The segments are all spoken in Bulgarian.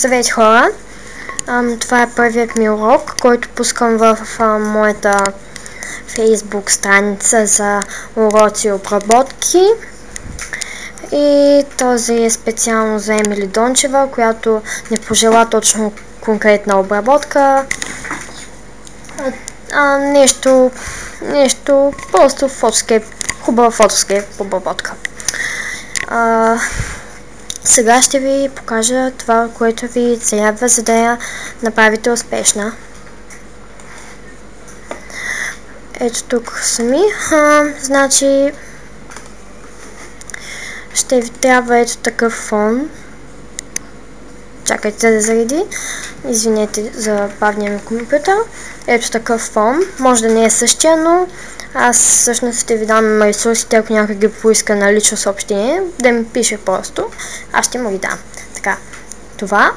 Здравейте, хора! Това е първият ми урок, който пускам в моята Facebook страница за уроци и обработки. И този е специално за Емили Дончева, която не пожела точно конкретна обработка. Нещо просто фотоскейп, хубава фотоскейп обработка. Сега ще ви покажа това, което ви трябва, за да я направите успешна. Ето тук сами. Значи ще ви трябва ето такъв фон. Чакайте да зареди. Извинете за бавния ми компютър. Ето такъв фон. Може да не е същия, но аз всъщност ще ви дам ресурсите, ако някой ги поиска на лично съобщение, да ми пише просто. Аз ще му ги дам. Така, това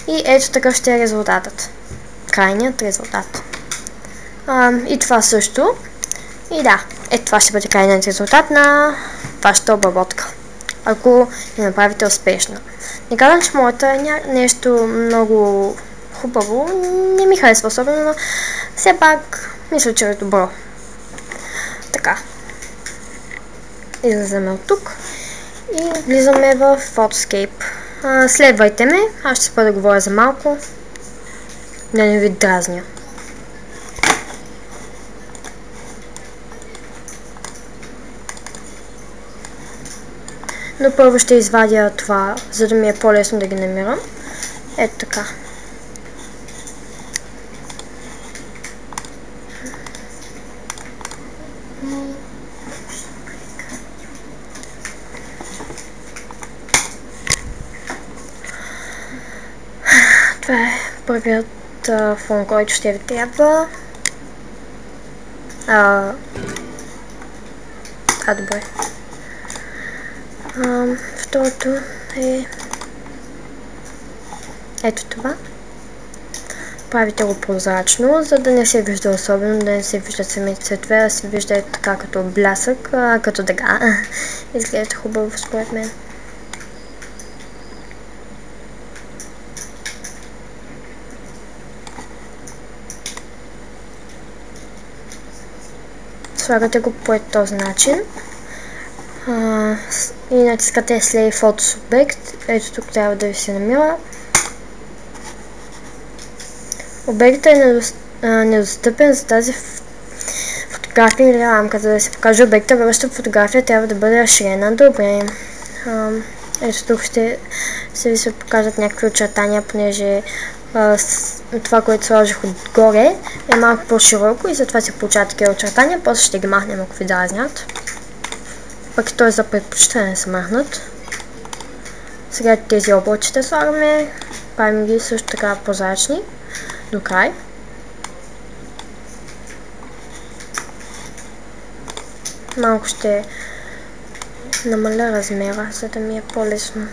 и ето такъв ще е резултатът. Крайният резултат. И това също. И да, ето това ще бъде крайният резултат на вашата обработка, ако я направите успешно. Не казвам, че моята е нещо много хубаво, не ми харесва особено, но все пак мисля, че е добро. Така. Излизаме от тук и влизаме в Photoscape. Следвайте ме, аз ще спра да говоря за малко, да не ви дразня. Но първо ще извадя това, за да ми е по-лесно да ги намирам. Ето така. Това е първият фон, който ще ви трябва. Добре. Второто е ето това. Правите го прозрачно, за да не се вижда особено, да не се виждат самите цветове, да се вижда така като блясък, като дъга. Изглежда хубаво според мен. Слагате го по този начин. И натискате Slay Photos Object. Ето тук трябва да ви се намира. Обектът е недостъпен за тази фотография или рамка. За да се покаже обекта, бъдещата фотография трябва да бъде разширена. Добре. Ето тук ще ви се покажат някакви очертания, понеже това, което сложих отгоре, е малко по-широко и затова се получават такива очертания. После ще ги махнем, ако ви дразнят. Пък и той за предпочитане да се махнат. Сега тези облачета слагаме. Правим ги също така прозрачни до край. Малко ще намаля размера, за да ми е по-лесно.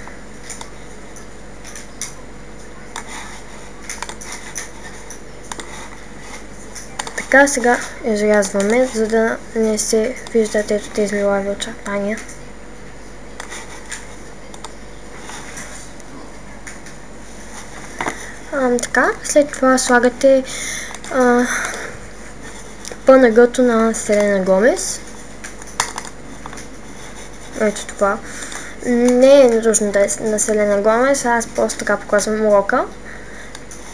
Така, сега изрязваме, за да не се виждат ето тези лави очертания. Така, след това слагате PNG-то на Селена Гомес. Ето това. Не е нужно да е на Селена Гомес, аз просто така показвам урока.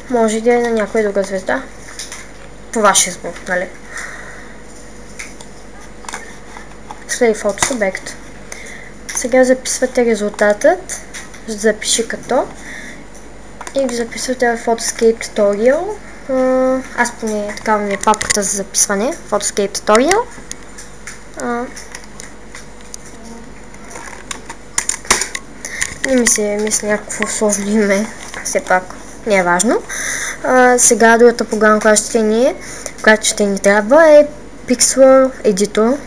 Може да е на някоя друга звезда. По ваш избор, нали? Slay Photos Object. Сега записвате резултатът. Запиши като. И ги записвате в Photoscape Tutorial. Аз поне такава ми е папката за записване. Photoscape Tutorial. Не ми се мисля някакво сложно име. Все пак не е важно. Сега другата програма, която ще ни трябва, е Pixel Editor.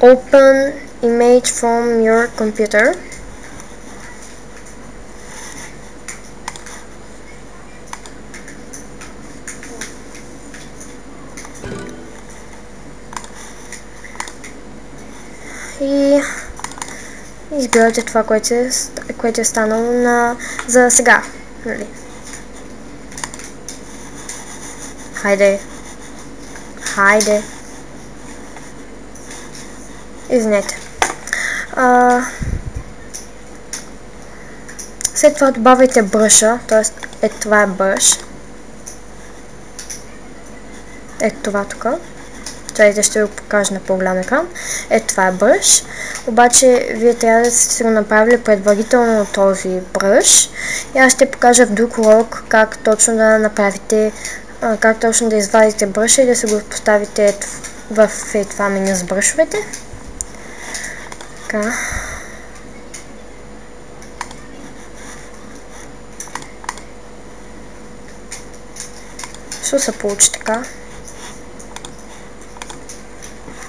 Open image from your computer. и избирате това, което е станало за сега. Нали? Хайде. Извинете. След това добавяйте бръша, т.е. това е бръш. Ето това тук. Чакайте, ще ви покажа на по-голям екран. Ето това е бръш. Обаче вие трябва да сте го направили предварително този бръш. И аз ще покажа в друг урок как точно да направите, как точно да извадите бръша и да се го поставите в това меню с бръшовете. Така. Що се получи така?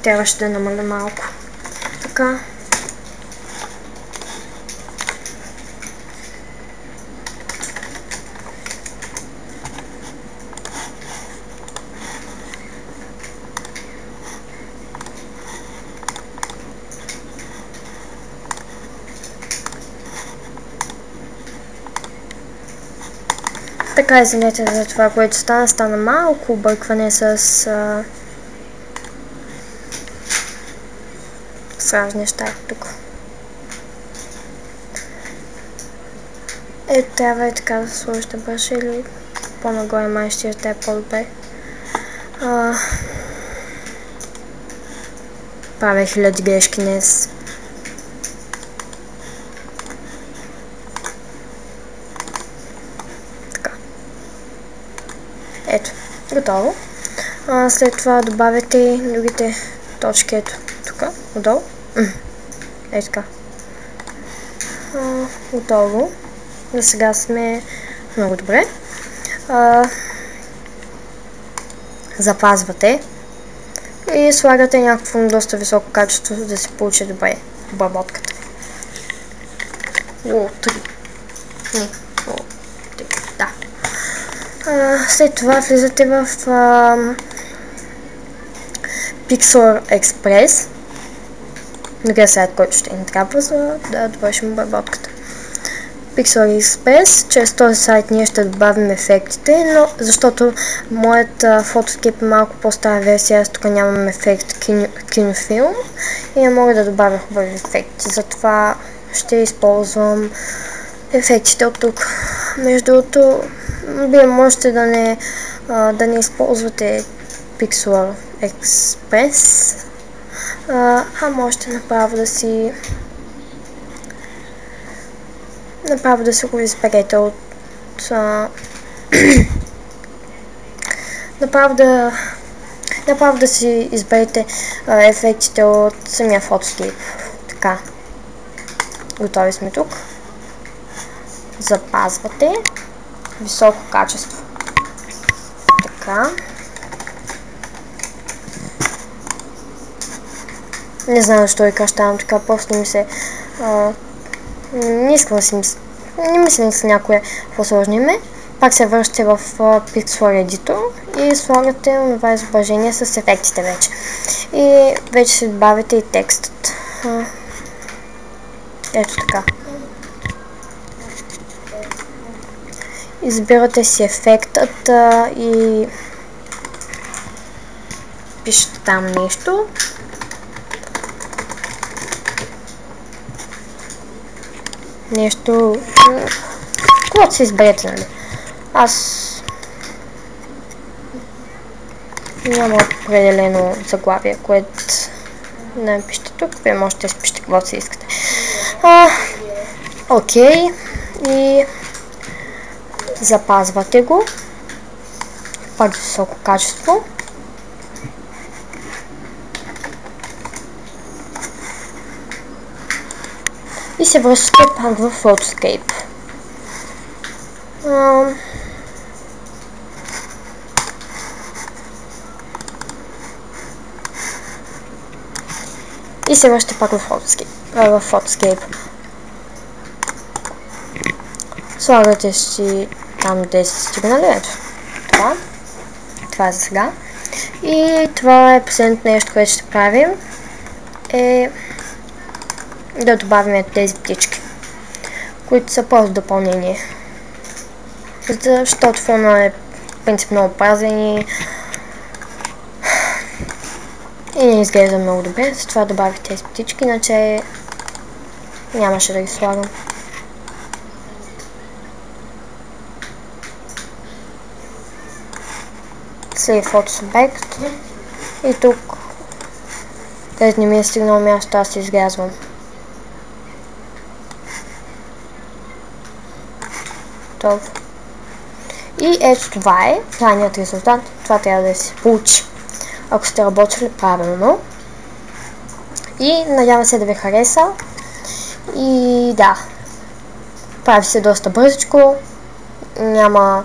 Трябваше да намаля малко. Така. Така, извинете за това, което стана малко объркване с разни неща тук. Трябва и така да сложите бръша или по-нагоре май ще е по-добре. Правя хиляди грешки днес. Така. Ето, готово. След това добавяте другите точки, ето тук, отдолу. Ето така. Готово. За сега сме много добре. Запазвате и слагате някакво доста високо качество, за да се получи добре обработката. Да. След това влизате в Pixel Express. Другия сайт, който ще ни трябва, за да довършим обработката. Pixel Express, чрез този сайт ние ще добавим ефектите, но защото моят фотоскейп е малко по-стара версия, аз тук нямам ефект кинофилм и не мога да добавя хубави ефекти, затова ще използвам ефектите от тук. Между другото, вие можете да не използвате Pixel Express, можете направо да си го изберете от направо да си изберете ефектите от самия фотоскейп. Така. Готови сме тук. Запазвате. Високо качество. Така. Не знам защо и кащавам така, просто ми се... не искам да си мисля. Не мисля с някое по-сложно име. Пак се връщате в Pixel Editor и слагате това изображение с ефектите вече. И вече си добавите и текстът. Ето така. Избирате си ефектът и пишете там нещо. Нещо, когато се изберете, нали? Аз няма определено заглавие, което не пишете тук, вие можете да спишете каквото си искате. Окей, и запазвате го, пак високо качество. И се връщате пак в Photoscape. И се връщате пак в Photoscape. Слагате си там 10 стигнали. Ето. Това е за сега. И това е последното нещо, което ще правим. да добавим тези птички, които са просто допълнение. Защото фона е в принцип много празен и не изглежда много добре, затова добавих тези птички, иначе нямаше да ги слагам. След фотосубект и тук, където не ми е стигнало място, аз се изрязвам. Толкова. И ето това е крайният резултат. Това трябва да се получи, ако сте работили правилно. И надявам се да ви хареса. И да, прави се доста бързичко. Няма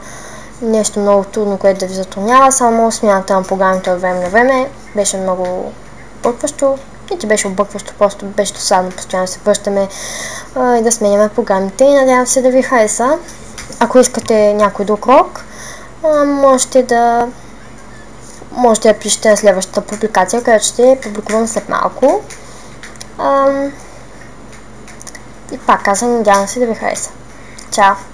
нещо много трудно, което да ви затруднява. Само смяната на програмите от време на време беше много объркващо. Не че беше объркващо, просто беше досадно постоянно се връщаме и да сменяме програмите. И надявам се да ви хареса. Ако искате някой друг урок, можете да пишете на следващата публикация, която ще публикувам след малко. И пак казвам, надявам се да ви хареса. Чао!